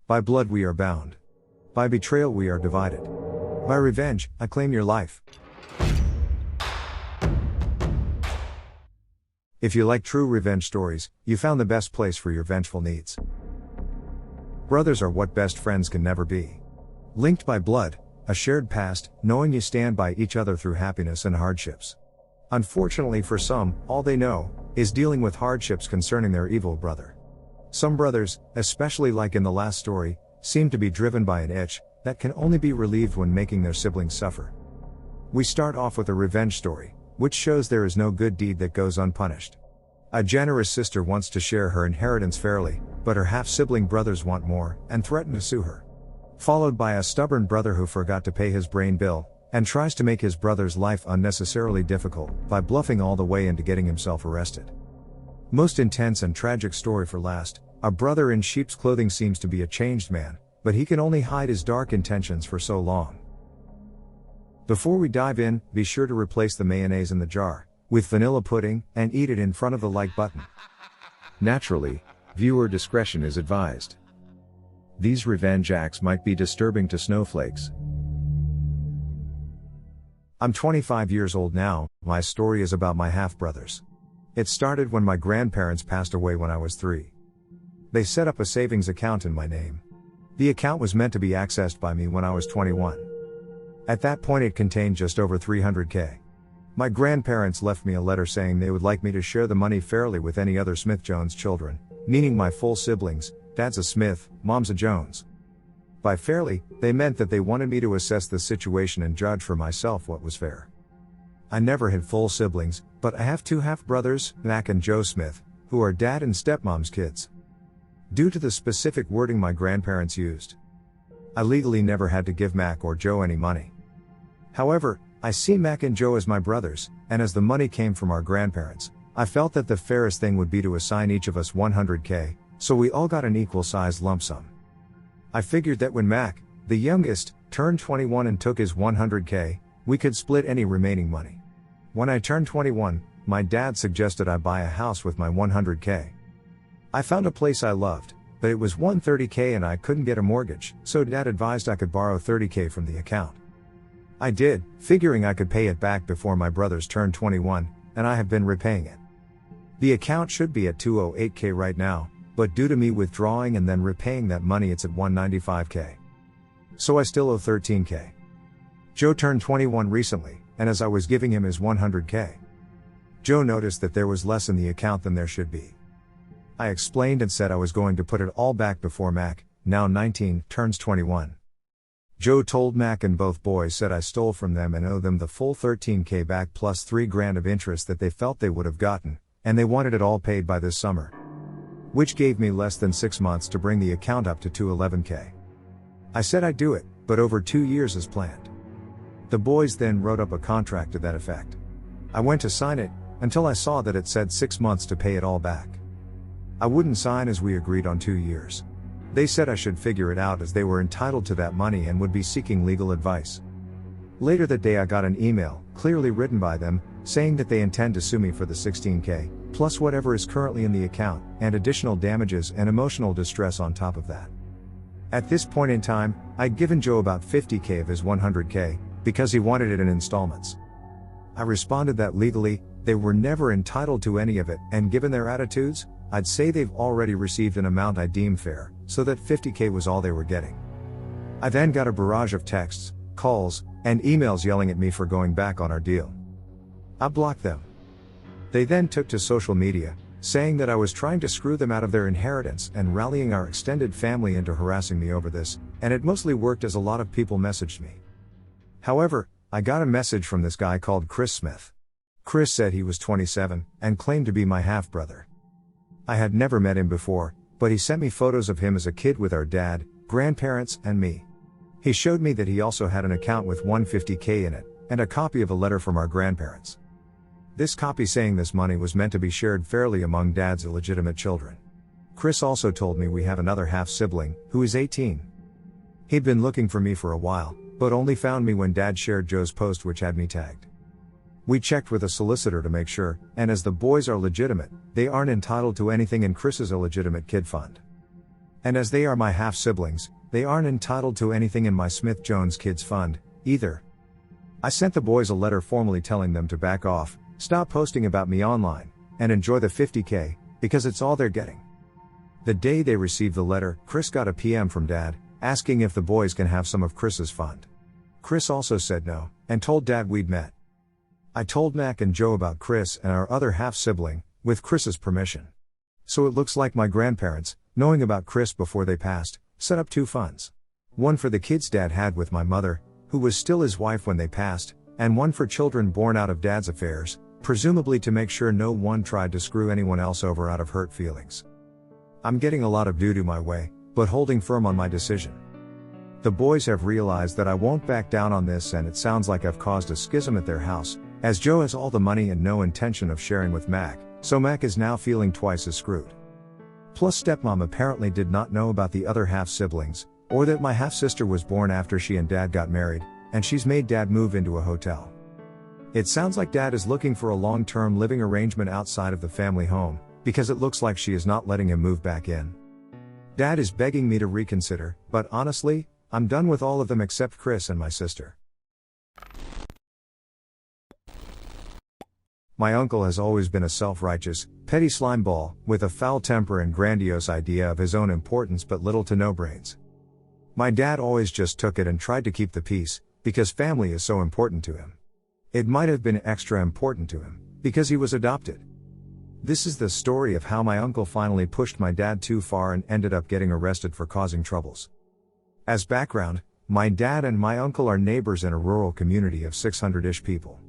By blood we are bound. By betrayal we are divided. By revenge, I claim your life. If you like true revenge stories, you found the best place for your vengeful needs. Brothers are what best friends can never be. Linked by blood, a shared past, knowing you stand by each other through happiness and hardships. Unfortunately for some, all they know is dealing with hardships concerning their evil brother. Some brothers, especially like in the last story, seem to be driven by an itch that can only be relieved when making their siblings suffer. We start off with a revenge story, which shows there is no good deed that goes unpunished. A generous sister wants to share her inheritance fairly, but her half-sibling brothers want more, and threaten to sue her. Followed by a stubborn brother who forgot to pay his brain bill, and tries to make his brother's life unnecessarily difficult, by bluffing all the way into getting himself arrested. Most intense and tragic story for last, a brother in sheep's clothing seems to be a changed man, but he can only hide his dark intentions for so long. Before we dive in, be sure to replace the mayonnaise in the jar with vanilla pudding, and eat it in front of the like button. Naturally, viewer discretion is advised. These revenge acts might be disturbing to snowflakes. I'm 25 years old now. My story is about my half-brothers. It started when my grandparents passed away when I was 3. They set up a savings account in my name. The account was meant to be accessed by me when I was 21. At that point it contained just over $300K. My grandparents left me a letter saying they would like me to share the money fairly with any other Smith-Jones children, meaning my full siblings. Dad's a Smith, Mom's a Jones. By fairly, they meant that they wanted me to assess the situation and judge for myself what was fair. I never had full siblings, but I have 2 half-brothers, Mac and Joe Smith, who are dad and stepmom's kids. Due to the specific wording my grandparents used, I legally never had to give Mac or Joe any money. However, I see Mac and Joe as my brothers, and as the money came from our grandparents, I felt that the fairest thing would be to assign each of us $100K, so we all got an equal-sized lump sum. I figured that when Mac, the youngest, turned 21 and took his $100K, we could split any remaining money. When I turned 21, my dad suggested I buy a house with my $100K. I found a place I loved, but it was $130K and I couldn't get a mortgage, so Dad advised I could borrow $30K from the account. I did, figuring I could pay it back before my brothers turned 21, and I have been repaying it. The account should be at $208K right now, but due to me withdrawing and then repaying that money it's at $195K. So I still owe $13K. Joe turned 21 recently, and as I was giving him his $100K, Joe noticed that there was less in the account than there should be. I explained and said I was going to put it all back before Mac, now 19, turns 21. Joe told Mac and both boys said I stole from them and owe them the full $13K back plus $3,000 of interest that they felt they would have gotten, and they wanted it all paid by this summer. Which gave me less than 6 months to bring the account up to $211K. I said I'd do it, but over 2 years as planned. The boys then wrote up a contract to that effect. I went to sign it, until I saw that it said 6 months to pay it all back. I wouldn't sign as we agreed on 2 years. They said I should figure it out as they were entitled to that money and would be seeking legal advice. Later that day I got an email, clearly written by them, saying that they intend to sue me for the $16K, plus whatever is currently in the account, and additional damages and emotional distress on top of that. At this point in time, I'd given Joe about $50K of his $100K, because he wanted it in installments. I responded that legally, they were never entitled to any of it, and given their attitudes, I'd say they've already received an amount I deem fair, so that $50K was all they were getting. I then got a barrage of texts, calls, and emails yelling at me for going back on our deal. I blocked them. They then took to social media, saying that I was trying to screw them out of their inheritance and rallying our extended family into harassing me over this, and it mostly worked as a lot of people messaged me. However, I got a message from this guy called Chris Smith. Chris said he was 27, and claimed to be my half-brother. I had never met him before, but he sent me photos of him as a kid with our dad, grandparents, and me. He showed me that he also had an account with $150K in it, and a copy of a letter from our grandparents. This copy saying this money was meant to be shared fairly among Dad's illegitimate children. Chris also told me we have another half-sibling, who is 18. He'd been looking for me for a while, but only found me when Dad shared Joe's post which had me tagged. We checked with a solicitor to make sure, and as the boys are legitimate, they aren't entitled to anything in Chris's illegitimate kid fund. And as they are my half-siblings, they aren't entitled to anything in my Smith Jones Kids Fund, either. I sent the boys a letter formally telling them to back off, stop posting about me online, and enjoy the $50K, because it's all they're getting. The day they received the letter, Chris got a PM from Dad, asking if the boys can have some of Chris's fund. Chris also said no, and told Dad we'd met. I told Mac and Joe about Chris and our other half-sibling, with Chris's permission. So it looks like my grandparents, knowing about Chris before they passed, set up 2 funds. One for the kids Dad had with my mother, who was still his wife when they passed, and one for children born out of Dad's affairs, presumably to make sure no one tried to screw anyone else over out of hurt feelings. I'm getting a lot of doo-doo my way, but holding firm on my decision. The boys have realized that I won't back down on this, and it sounds like I've caused a schism at their house, as Joe has all the money and no intention of sharing with Mac, so Mac is now feeling twice as screwed. Plus stepmom apparently did not know about the other half-siblings, or that my half-sister was born after she and Dad got married, and she's made Dad move into a hotel. It sounds like Dad is looking for a long-term living arrangement outside of the family home, because it looks like she is not letting him move back in. Dad is begging me to reconsider, but honestly, I'm done with all of them except Chris and my sister. My uncle has always been a self-righteous, petty slimeball, with a foul temper and grandiose idea of his own importance but little to no brains. My dad always just took it and tried to keep the peace, because family is so important to him. It might have been extra important to him, because he was adopted. This is the story of how my uncle finally pushed my dad too far and ended up getting arrested for causing troubles. As background, my dad and my uncle are neighbors in a rural community of 600-ish people.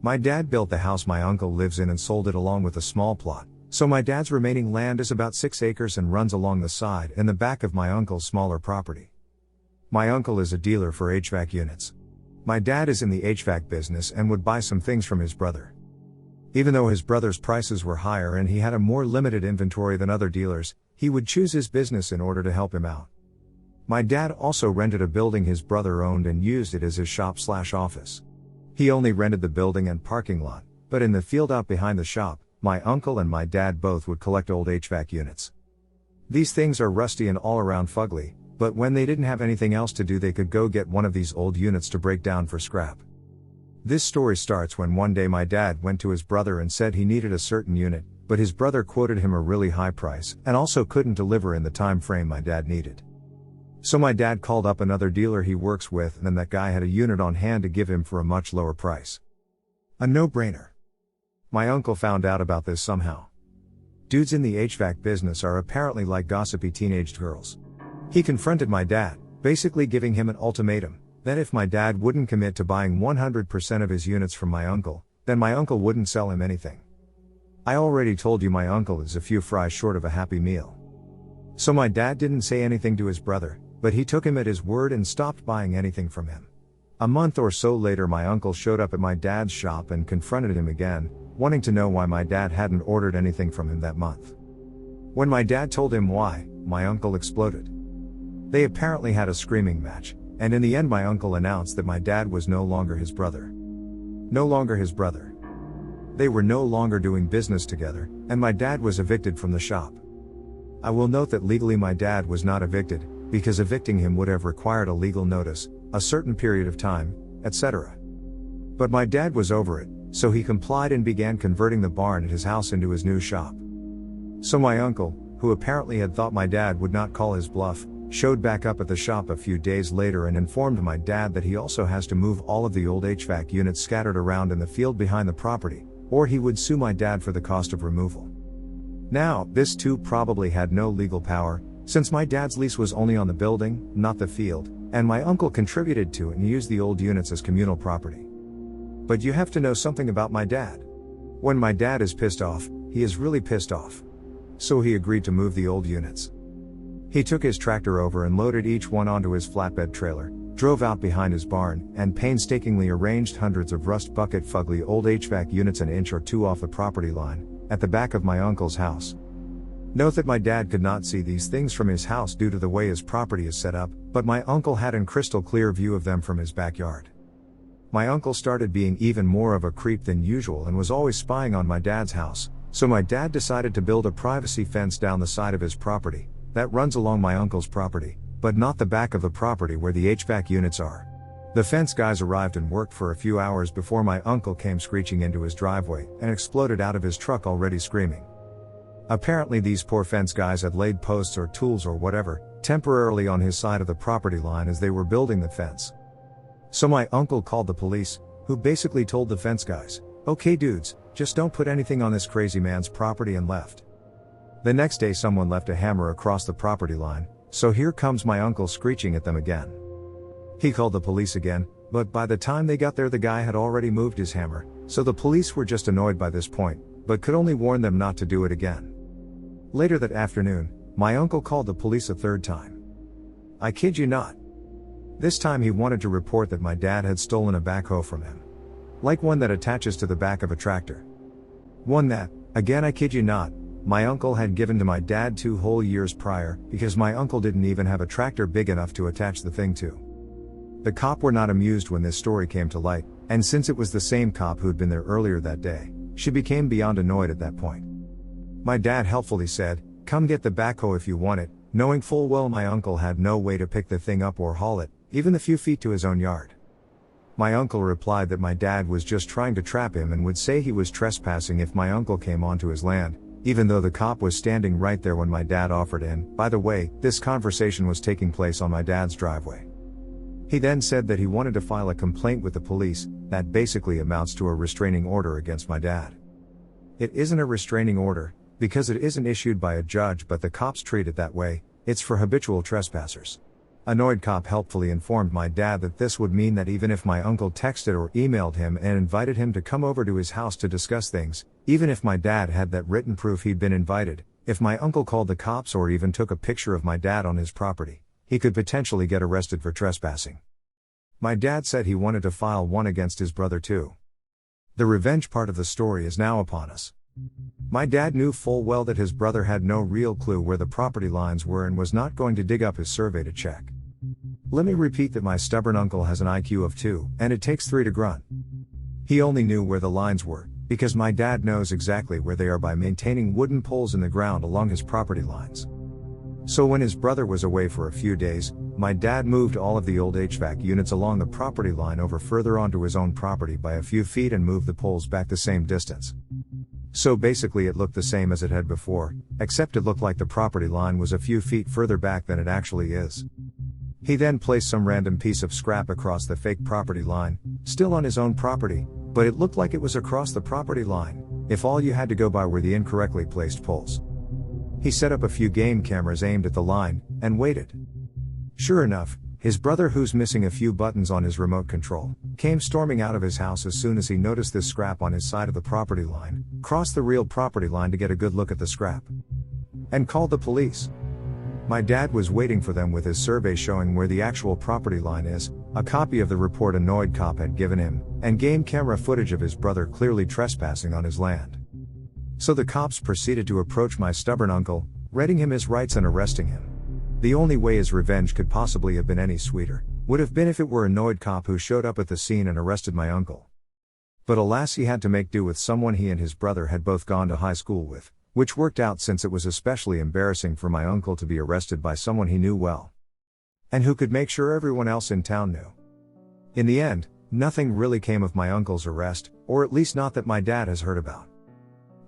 My dad built the house my uncle lives in and sold it along with a small plot, so my dad's remaining land is about 6 acres and runs along the side and the back of my uncle's smaller property. My uncle is a dealer for HVAC units. My dad is in the HVAC business and would buy some things from his brother. Even though his brother's prices were higher and he had a more limited inventory than other dealers, he would choose his business in order to help him out. My dad also rented a building his brother owned and used it as his shop/office. He only rented the building and parking lot, but in the field out behind the shop, my uncle and my dad both would collect old HVAC units. These things are rusty and all around fugly, but when they didn't have anything else to do they could go get one of these old units to break down for scrap. This story starts when one day my dad went to his brother and said he needed a certain unit, but his brother quoted him a really high price and also couldn't deliver in the time frame my dad needed. So my dad called up another dealer he works with and then that guy had a unit on hand to give him for a much lower price. A no-brainer. My uncle found out about this somehow. Dudes in the HVAC business are apparently like gossipy teenage girls. He confronted my dad, basically giving him an ultimatum, that if my dad wouldn't commit to buying 100% of his units from my uncle, then my uncle wouldn't sell him anything. I already told you my uncle is a few fries short of a happy meal. So my dad didn't say anything to his brother, but he took him at his word and stopped buying anything from him. A month or so later my uncle showed up at my dad's shop and confronted him again, wanting to know why my dad hadn't ordered anything from him that month. When my dad told him why, my uncle exploded. They apparently had a screaming match, and in the end my uncle announced that my dad was no longer his brother. No longer his brother. They were no longer doing business together, and my dad was evicted from the shop. I will note that legally my dad was not evicted, because evicting him would have required a legal notice, a certain period of time, etc. But my dad was over it, so he complied and began converting the barn at his house into his new shop. So my uncle, who apparently had thought my dad would not call his bluff, showed back up at the shop a few days later and informed my dad that he also has to move all of the old HVAC units scattered around in the field behind the property, or he would sue my dad for the cost of removal. Now, this too probably had no legal power, since my dad's lease was only on the building, not the field, and my uncle contributed to it and used the old units as communal property. But you have to know something about my dad. When my dad is pissed off, he is really pissed off. So he agreed to move the old units. He took his tractor over and loaded each one onto his flatbed trailer, drove out behind his barn, and painstakingly arranged hundreds of rust bucket fugly old HVAC units an inch or two off the property line, at the back of my uncle's house. Note that my dad could not see these things from his house due to the way his property is set up, but my uncle had a crystal clear view of them from his backyard. My uncle started being even more of a creep than usual and was always spying on my dad's house, so my dad decided to build a privacy fence down the side of his property, that runs along my uncle's property, but not the back of the property where the HVAC units are. The fence guys arrived and worked for a few hours before my uncle came screeching into his driveway and exploded out of his truck already screaming. Apparently these poor fence guys had laid posts or tools or whatever, temporarily on his side of the property line as they were building the fence. So my uncle called the police, who basically told the fence guys, "Okay dudes, just don't put anything on this crazy man's property," and left. The next day someone left a hammer across the property line, so here comes my uncle screeching at them again. He called the police again, but by the time they got there the guy had already moved his hammer, so the police were just annoyed by this point, but could only warn them not to do it again. Later that afternoon, my uncle called the police a third time. I kid you not. This time he wanted to report that my dad had stolen a backhoe from him. Like one that attaches to the back of a tractor. One that, again I kid you not, my uncle had given to my dad 2 whole years prior, because my uncle didn't even have a tractor big enough to attach the thing to. The cop were not amused when this story came to light, and since it was the same cop who'd been there earlier that day, she became beyond annoyed at that point. My dad helpfully said, "Come get the backhoe if you want it," knowing full well my uncle had no way to pick the thing up or haul it, even the few feet to his own yard. My uncle replied that my dad was just trying to trap him and would say he was trespassing if my uncle came onto his land, even though the cop was standing right there when my dad offered in. By the way, this conversation was taking place on my dad's driveway. He then said that he wanted to file a complaint with the police, that basically amounts to a restraining order against my dad. It isn't a restraining order, because it isn't issued by a judge, but the cops treat it that way. It's for habitual trespassers. Annoyed cop helpfully informed my dad that this would mean that even if my uncle texted or emailed him and invited him to come over to his house to discuss things, even if my dad had that written proof he'd been invited, if my uncle called the cops or even took a picture of my dad on his property, he could potentially get arrested for trespassing. My dad said he wanted to file one against his brother too. The revenge part of the story is now upon us. My dad knew full well that his brother had no real clue where the property lines were and was not going to dig up his survey to check. Let me repeat that my stubborn uncle has an IQ of 2, and it takes 3 to grunt. He only knew where the lines were, because my dad knows exactly where they are by maintaining wooden poles in the ground along his property lines. So when his brother was away for a few days, my dad moved all of the old HVAC units along the property line over further onto his own property by a few feet and moved the poles back the same distance. So basically it looked the same as it had before, except it looked like the property line was a few feet further back than it actually is. He then placed some random piece of scrap across the fake property line, still on his own property, but it looked like it was across the property line, if all you had to go by were the incorrectly placed poles. He set up a few game cameras aimed at the line, and waited. Sure enough, his brother, who's missing a few buttons on his remote control, came storming out of his house as soon as he noticed this scrap on his side of the property line, crossed the real property line to get a good look at the scrap, and called the police. My dad was waiting for them with his survey showing where the actual property line is, a copy of the report annoyed cop had given him, and game camera footage of his brother clearly trespassing on his land. So the cops proceeded to approach my stubborn uncle, reading him his rights and arresting him. The only way his revenge could possibly have been any sweeter, would have been if it were an annoyed cop who showed up at the scene and arrested my uncle. But alas, he had to make do with someone he and his brother had both gone to high school with, which worked out since it was especially embarrassing for my uncle to be arrested by someone he knew well. And who could make sure everyone else in town knew. In the end, nothing really came of my uncle's arrest, or at least not that my dad has heard about.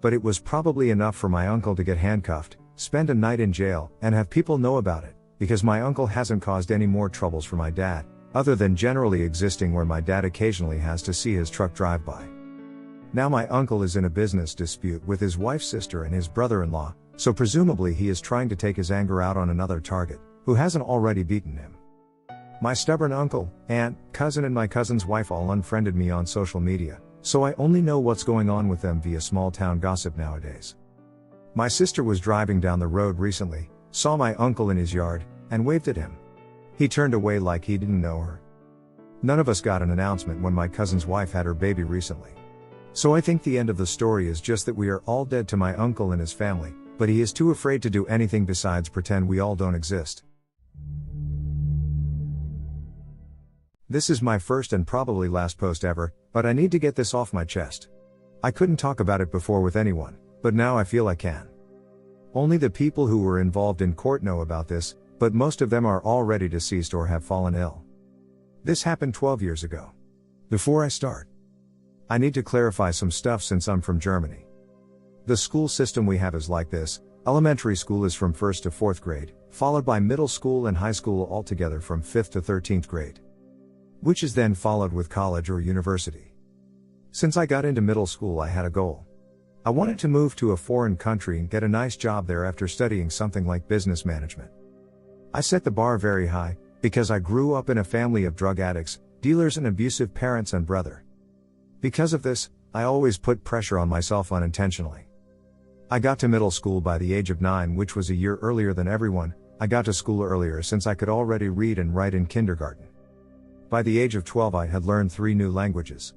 But it was probably enough for my uncle to get handcuffed, spend a night in jail, and have people know about it, because my uncle hasn't caused any more troubles for my dad, other than generally existing where my dad occasionally has to see his truck drive by. Now my uncle is in a business dispute with his wife's sister and his brother-in-law, so presumably he is trying to take his anger out on another target, who hasn't already beaten him. My stubborn uncle, aunt, cousin and my cousin's wife all unfriended me on social media, so I only know what's going on with them via small town gossip nowadays. My sister was driving down the road recently, saw my uncle in his yard, and waved at him. He turned away like he didn't know her. None of us got an announcement when my cousin's wife had her baby recently. So I think the end of the story is just that we are all dead to my uncle and his family, but he is too afraid to do anything besides pretend we all don't exist. This is my first and probably last post ever, but I need to get this off my chest. I couldn't talk about it before with anyone, but now I feel I can. Only the people who were involved in court know about this, but most of them are already deceased or have fallen ill. This happened 12 years ago. Before I start, I need to clarify some stuff since I'm from Germany. The school system we have is like this: elementary school is from 1st to 4th grade, followed by middle school and high school altogether from 5th to 13th grade, which is then followed with college or university. Since I got into middle school, I had a goal. I wanted to move to a foreign country and get a nice job there after studying something like business management. I set the bar very high, because I grew up in a family of drug addicts, dealers and abusive parents and brother. Because of this, I always put pressure on myself unintentionally. I got to middle school by the age of 9, which was a year earlier than everyone. I got to school earlier since I could already read and write in kindergarten. By the age of 12, I had learned 3 new languages.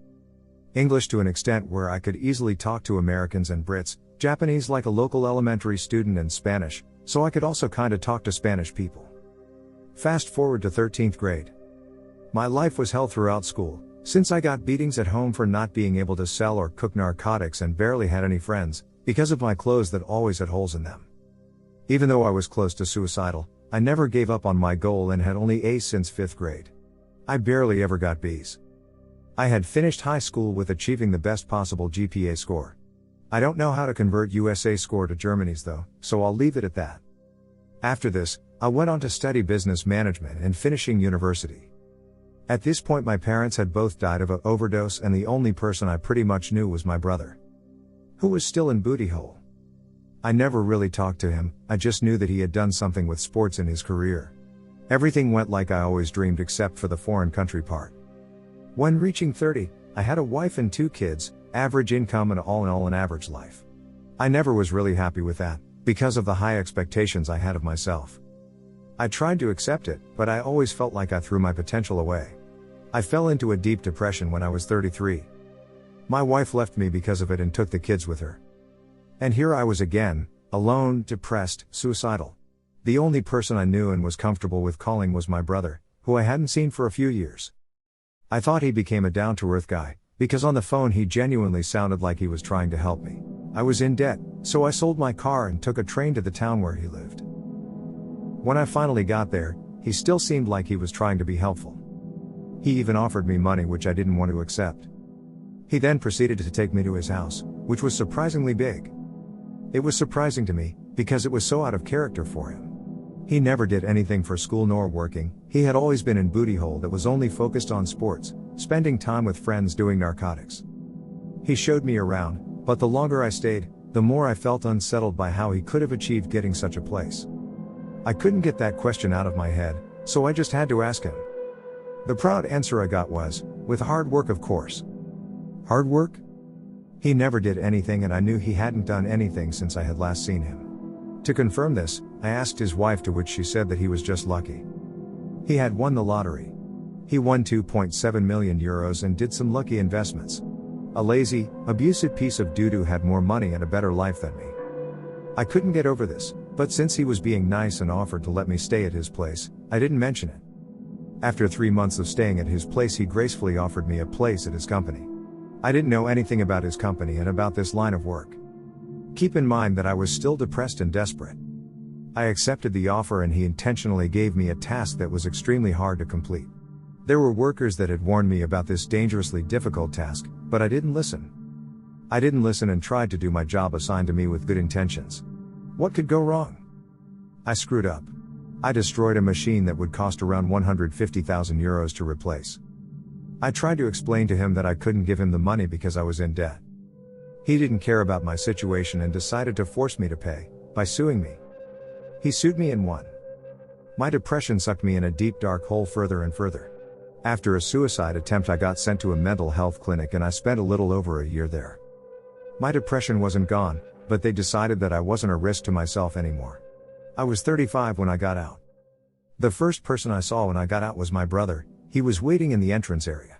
English to an extent where I could easily talk to Americans and Brits, Japanese like a local elementary student, and Spanish, so I could also kinda talk to Spanish people. Fast forward to 13th grade. My life was hell throughout school, since I got beatings at home for not being able to sell or cook narcotics and barely had any friends, because of my clothes that always had holes in them. Even though I was close to suicidal, I never gave up on my goal and had only A's since 5th grade. I barely ever got B's. I had finished high school with achieving the best possible GPA score. I don't know how to convert USA score to Germany's though, so I'll leave it at that. After this, I went on to study business management and finishing university. At this point, my parents had both died of an overdose, and the only person I pretty much knew was my brother, who was still in booty hole. I never really talked to him, I just knew that he had done something with sports in his career. Everything went like I always dreamed except for the foreign country part. When reaching 30, I had a wife and 2 kids, average income, and all in all an average life. I never was really happy with that, because of the high expectations I had of myself. I tried to accept it, but I always felt like I threw my potential away. I fell into a deep depression when I was 33. My wife left me because of it and took the kids with her. And here I was again, alone, depressed, suicidal. The only person I knew and was comfortable with calling was my brother, who I hadn't seen for a few years. I thought he became a down-to-earth guy, because on the phone he genuinely sounded like he was trying to help me. I was in debt, so I sold my car and took a train to the town where he lived. When I finally got there, he still seemed like he was trying to be helpful. He even offered me money, which I didn't want to accept. He then proceeded to take me to his house, which was surprisingly big. It was surprising to me, because it was so out of character for him. He never did anything for school nor working. He had always been in booty hole that was only focused on sports, spending time with friends doing narcotics. He showed me around, but the longer I stayed, the more I felt unsettled by how he could have achieved getting such a place. I couldn't get that question out of my head, so I just had to ask him. The proud answer I got was, with hard work, of course. Hard work? He never did anything, and I knew he hadn't done anything since I had last seen him. To confirm this, I asked his wife, to which she said that he was just lucky. He had won the lottery. He won 2.7 million euros and did some lucky investments. A lazy, abusive piece of doo-doo had more money and a better life than me. I couldn't get over this, but since he was being nice and offered to let me stay at his place, I didn't mention it. After 3 months of staying at his place, he gracefully offered me a place at his company. I didn't know anything about his company and about this line of work. Keep in mind that I was still depressed and desperate. I accepted the offer, and he intentionally gave me a task that was extremely hard to complete. There were workers that had warned me about this dangerously difficult task, but I didn't listen. I didn't listen and tried to do my job assigned to me with good intentions. What could go wrong? I screwed up. I destroyed a machine that would cost around 150,000 euros to replace. I tried to explain to him that I couldn't give him the money because I was in debt. He didn't care about my situation and decided to force me to pay, by suing me. He sued me and won. My depression sucked me in a deep dark hole further and further. After a suicide attempt, I got sent to a mental health clinic, and I spent a little over a year there. My depression wasn't gone, but they decided that I wasn't a risk to myself anymore. I was 35 when I got out. The first person I saw when I got out was my brother. He was waiting in the entrance area.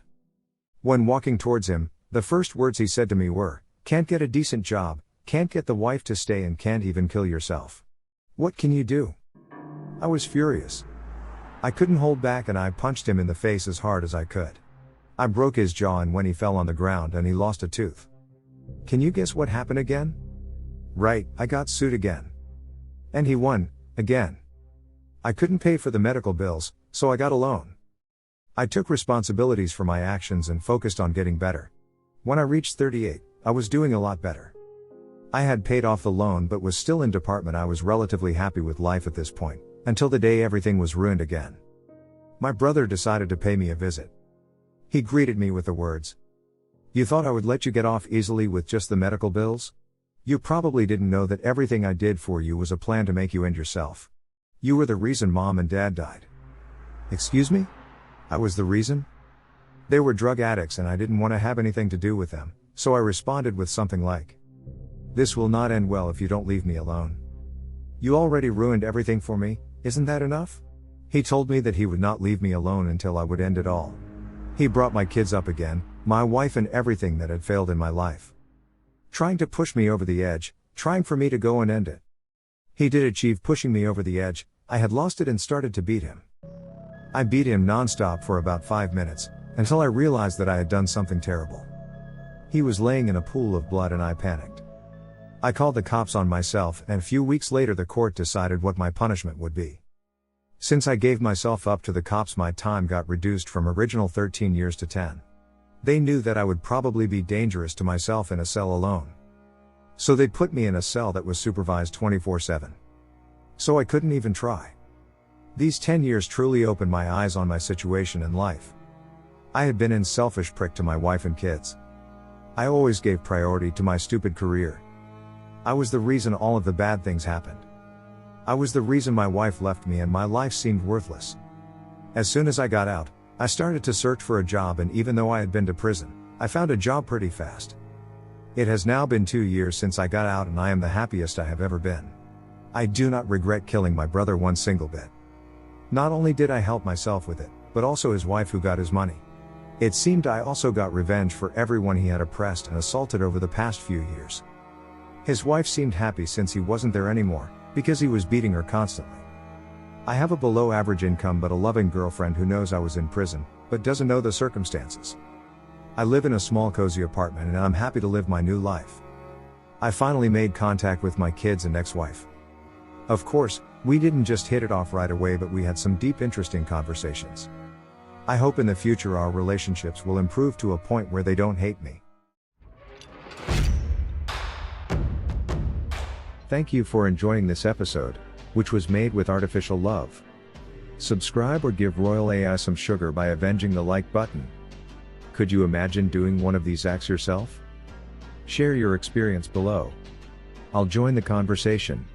When walking towards him, the first words he said to me were, "Can't get a decent job, can't get the wife to stay, and can't even kill yourself. What can you do?" I was furious. I couldn't hold back, and I punched him in the face as hard as I could. I broke his jaw, and when he fell on the ground, and he lost a tooth. Can you guess what happened again? Right, I got sued again. And he won, again. I couldn't pay for the medical bills, so I got a loan. I took responsibilities for my actions and focused on getting better. When I reached 38, I was doing a lot better. I had paid off the loan but was still in department. I was relatively happy with life at this point, until the day everything was ruined again. My brother decided to pay me a visit. He greeted me with the words, "You thought I would let you get off easily with just the medical bills? You probably didn't know that everything I did for you was a plan to make you end yourself. You were the reason Mom and Dad died." Excuse me? I was the reason? They were drug addicts and I didn't want to have anything to do with them, so I responded with something like, "This will not end well if you don't leave me alone. You already ruined everything for me, isn't that enough?" He told me that he would not leave me alone until I would end it all. He brought my kids up again, my wife and everything that had failed in my life. Trying to push me over the edge, trying for me to go and end it. He did achieve pushing me over the edge. I had lost it and started to beat him. I beat him non-stop for about 5 minutes, until I realized that I had done something terrible. He was laying in a pool of blood and I panicked. I called the cops on myself and a few weeks later the court decided what my punishment would be. Since I gave myself up to the cops, my time got reduced from original 13 years to 10. They knew that I would probably be dangerous to myself in a cell alone. So they put me in a cell that was supervised 24/7. So I couldn't even try. These 10 years truly opened my eyes on my situation in life. I had been a selfish prick to my wife and kids. I always gave priority to my stupid career. I was the reason all of the bad things happened. I was the reason my wife left me and my life seemed worthless. As soon as I got out, I started to search for a job, and even though I had been to prison, I found a job pretty fast. It has now been 2 years since I got out and I am the happiest I have ever been. I do not regret killing my brother one single bit. Not only did I help myself with it, but also his wife who got his money. It seemed I also got revenge for everyone he had oppressed and assaulted over the past few years. His wife seemed happy since he wasn't there anymore, because he was beating her constantly. I have a below average income but a loving girlfriend who knows I was in prison, but doesn't know the circumstances. I live in a small cozy apartment and I'm happy to live my new life. I finally made contact with my kids and ex-wife. Of course, we didn't just hit it off right away, but we had some deep, interesting conversations. I hope in the future our relationships will improve to a point where they don't hate me. Thank you for enjoying this episode, which was made with artificial love. Subscribe or give Royal AI some sugar by avenging the like button. Could you imagine doing one of these acts yourself? Share your experience below. I'll join the conversation.